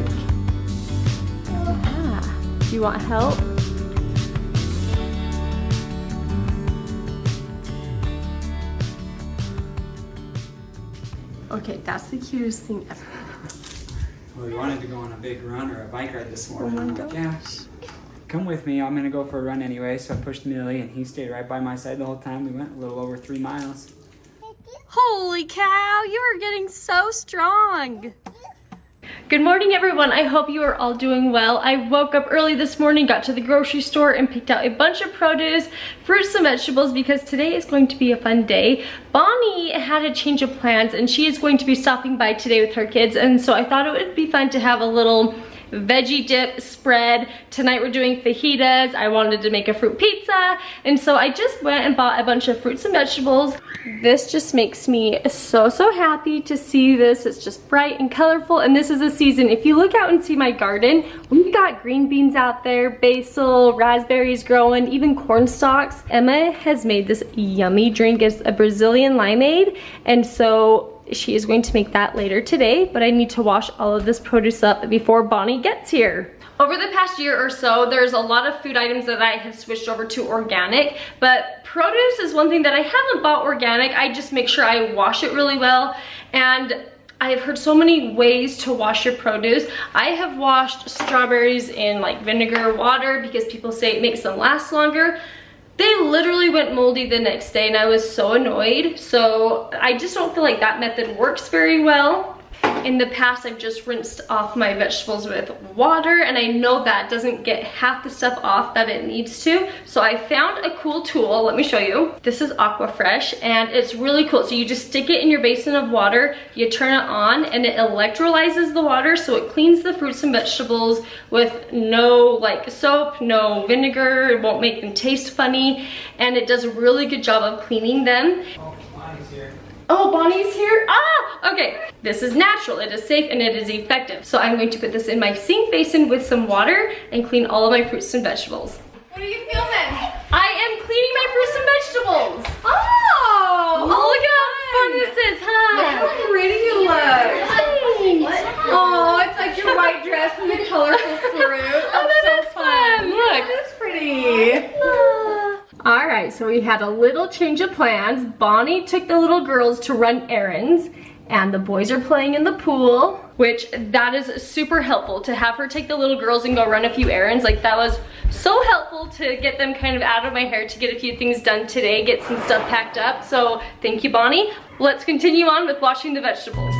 work. Yeah. Do you want help? Okay, that's the cutest thing ever. Well, we wanted to go on a big run or a bike ride this morning. Oh my I'm like, yeah, come with me. I'm gonna go for a run anyway. So I pushed Millie, and he stayed right by my side the whole time. We went a little over 3 miles. Holy cow, you are getting so strong. Good morning, everyone. I hope you are all doing well. I woke up early this morning, got to the grocery store, and picked out a bunch of produce, fruits, and vegetables because today is going to be a fun day. Bonnie had a change of plans, and she is going to be stopping by today with her kids, and so I thought it would be fun to have a little veggie dip spread. Tonight we're doing fajitas. I wanted to make a fruit pizza, and so I just went and bought a bunch of fruits and vegetables. This just makes me so happy to see this. It's just bright and colorful, and this is the season. If you look out and see my garden, we've got green beans out there, basil, raspberries growing, even corn stalks. Emma has made this yummy drink. It's a Brazilian limeade, and so she is going to make that later today, but I need to wash all of this produce up before Bonnie gets here. Over the past year or so, there's a lot of food items that I have switched over to organic, but produce is one thing that I haven't bought organic. I just make sure I wash it really well, and I have heard so many ways to wash your produce. I have washed strawberries in like vinegar water because people say it makes them last longer. They literally went moldy the next day, and I was so annoyed. So I just don't feel like that method works very well. In the past, I've just rinsed off my vegetables with water, and I know that doesn't get half the stuff off that it needs to. So I found a cool tool. Let me show you. This is Aquafresh, and it's really cool. So you just stick it in your basin of water, you turn it on, and it electrolyzes the water, so it cleans the fruits and vegetables with no like soap, no vinegar. It won't make them taste funny, and it does a really good job of cleaning them. Oh, Bonnie's here? Ah, okay. This is natural, it is safe, and it is effective. So I'm going to put this in my sink basin with some water and clean all of my fruits and vegetables. What are you filming? I am cleaning my fruits and vegetables. Oh, Look how fun this is, huh? Look how pretty you look. Thanks. Oh, it's like your white dress and the colorful fruit. Oh, that is fun. Look. That's pretty. All right, so we had a little change of plans. Bonnie took the little girls to run errands, and the boys are playing in the pool, which that is super helpful to have her take the little girls and go run a few errands. Like, that was so helpful to get them kind of out of my hair, to get a few things done today, get some stuff packed up. So thank you, Bonnie. Let's continue on with washing the vegetables.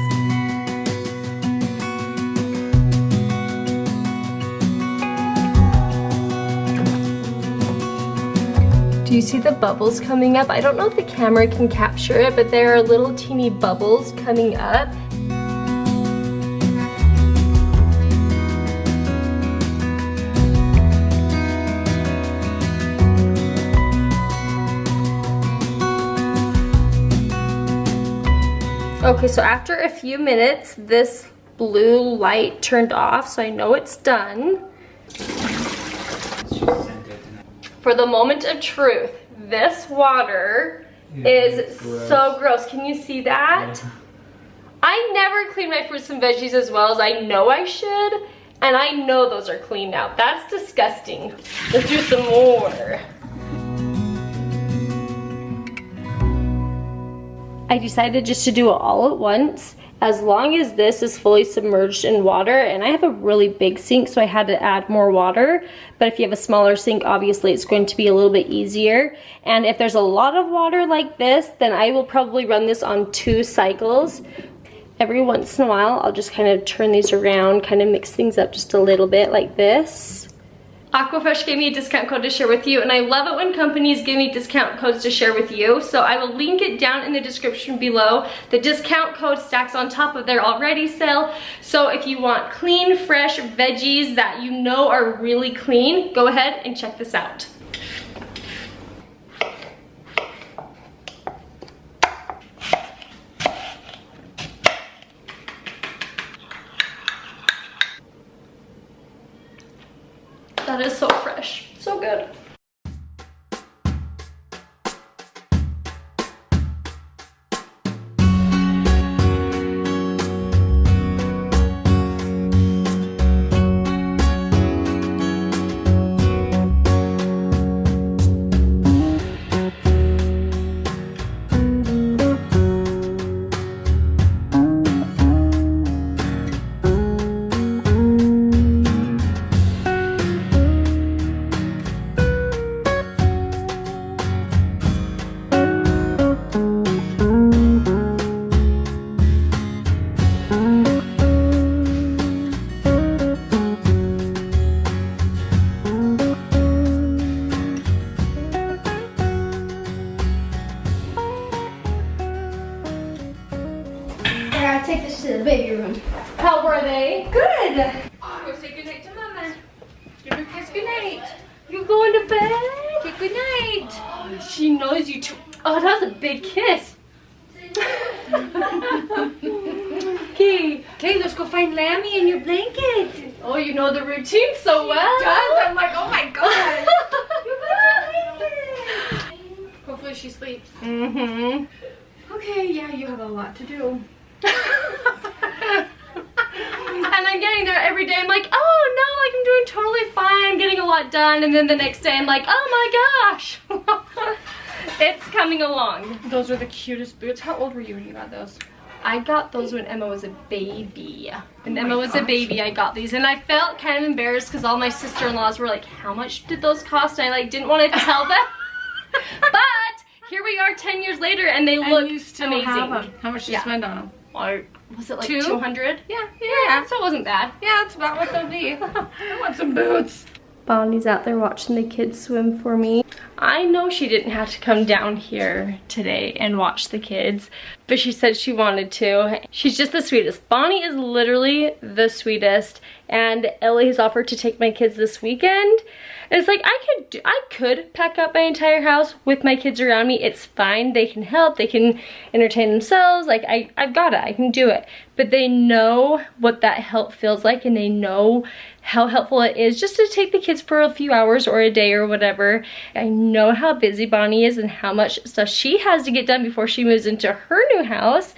Do you see the bubbles coming up? I don't know if the camera can capture it, but there are little teeny bubbles coming up. Okay, so after a few minutes, this blue light turned off, so I know it's done. For the moment of truth, this water is gross. so gross. Can you see that? Yeah. I never clean my fruits and veggies as well as I know I should, and I know those are clean now. That's disgusting. Let's do some more. I decided just to do it all at once, as long as this is fully submerged in water. And I have a really big sink, so I had to add more water. But if you have a smaller sink, obviously it's going to be a little bit easier. And if there's a lot of water like this, then I will probably run this on 2 cycles. Every once in a while, I'll just kind of turn these around, kind of mix things up just a little bit like this. Aquafresh gave me a discount code to share with you, and I love it when companies give me discount codes to share with you. So I will link it down in the description below. The discount code stacks on top of their already sale. So if you want clean, fresh veggies that you know are really clean, go ahead and check this out. That is so fresh, so good. doing? How were they? Good. Go say goodnight to Mama. Give her a kiss goodnight. You going to bed? Okay, goodnight. Oh, she knows you too. Oh, that was a big kiss. Okay. Okay, let's go find Lammy in your blanket. Oh, you know the routine so well. Does. I'm like, oh my god. Hopefully she sleeps. Mm-hmm. Okay, yeah, you have a lot to do. And I'm getting there every day. I'm like, oh no, like I'm doing totally fine, I'm getting a lot done. And then the next day I'm like, oh my gosh. It's coming along. Those are the cutest boots. How old were you when you got those? I got those when Emma was a baby. When Emma was a baby, I got these. And I felt kind of embarrassed because all my sister-in-laws were like, how much did those cost? And I like didn't want to tell them. But here we are 10 years later and they look you still amazing. have them. How much did you spend on them? Or was it like 2? 200? Yeah. So it wasn't bad. Yeah, that's about what they'll be. I want some boots. Bonnie's out there watching the kids swim for me. I know she didn't have to come down here today and watch the kids, but she said she wanted to. She's just the sweetest. Bonnie is literally the sweetest, and Ellie has offered to take my kids this weekend. And it's like, I could pack up my entire house with my kids around me. It's fine. They can help. They can entertain themselves. Like, I've got it. I can do it. But they know what that help feels like, and they know how helpful it is just to take the kids for a few hours or a day or whatever. I know how busy Bonnie is and how much stuff she has to get done before she moves into her new house.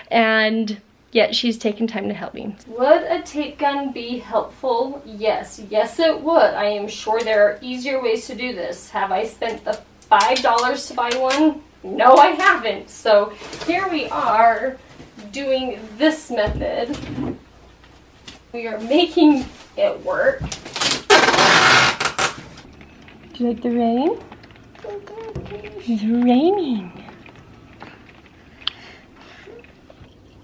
And yet she's taken time to help me. Would a tape gun be helpful? Yes. Yes, it would. I am sure there are easier ways to do this. Have I spent the $5 to buy one? No, I haven't. So here we are doing this method. We are making it work. Do you like the rain? It's raining.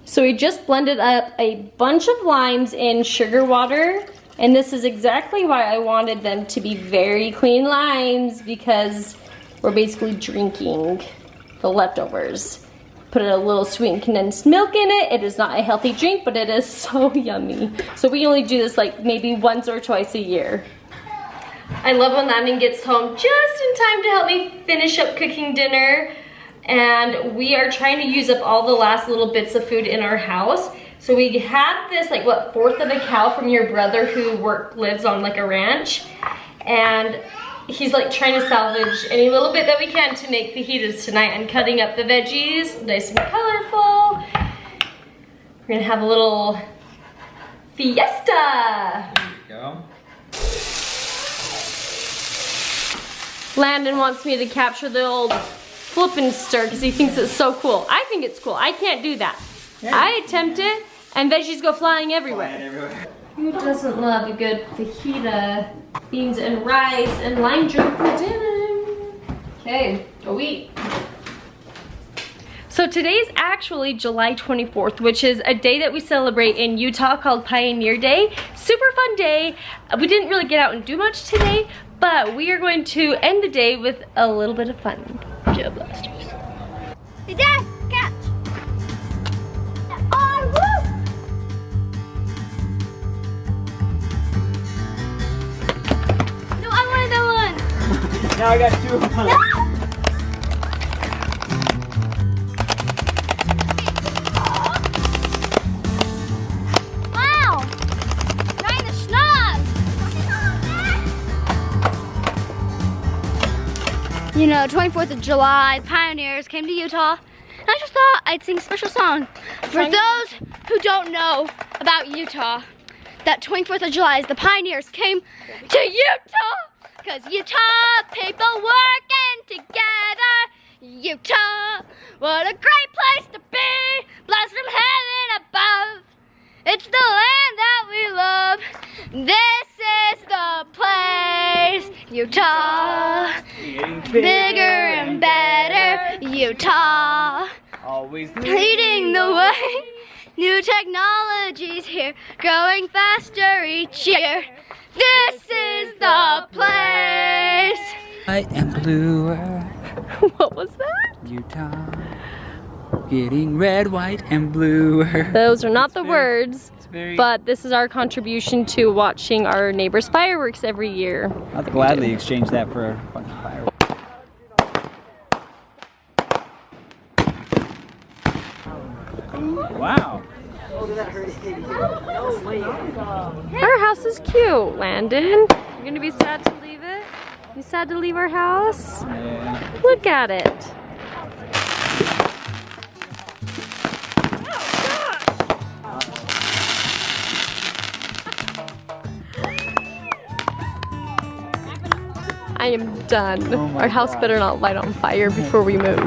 So we just blended up a bunch of limes in sugar water, and this is exactly why I wanted them to be very clean limes, because we're basically drinking the leftovers. Put a little sweetened condensed milk in it. It is not a healthy drink, but it is so yummy. So we only do this like maybe once or twice a year. I love when Landon gets home just in time to help me finish up cooking dinner. And we are trying to use up all the last little bits of food in our house. So we had this like, what, 1/4 of a cow from your brother who lives on like a ranch. And he's like trying to salvage any little bit that we can to make fajitas tonight. And cutting up the veggies, nice and colorful. We're gonna have a little fiesta. There you go. Landon wants me to capture the old flip and stir because he thinks it's so cool. I think it's cool. I can't do that. Yeah. I attempt it and veggies go flying everywhere. Flying everywhere. Who doesn't love a good fajita, beans and rice, and lime drink for dinner? Okay, go eat. So today's actually July 24th, which is a day that we celebrate in Utah called Pioneer Day. Super fun day. We didn't really get out and do much today, but we are going to end the day with a little bit of fun. Gel blasters. Hey, Dad, catch! Oh, woo! No, I wanted that one! Now I got 2 of them. No! Wow! Right in the schnoz! You know, 24th of July, pioneers came to Utah, and I just thought I'd sing a special song. For those who don't know about Utah, that 24th of July is the pioneers came to Utah, because Utah people working together. Utah, what a great place to be, blessed from heaven above. It's the land that we love. This is the place, Utah. Bigger and better, Utah. Always Leading the way. New technologies here, growing faster each year. This is the place. White and blue. What was that? Utah. getting red, white, and blue. Those are not the words, very... but this is our contribution to watching our neighbors' fireworks every year. I'll gladly exchange that for a bunch of fireworks. Wow. Our house is cute, Landon. You're gonna be sad to leave it? You sad to leave our house? Yeah. Look at it. I am done. Oh my Our house gosh. better not light on fire before we move.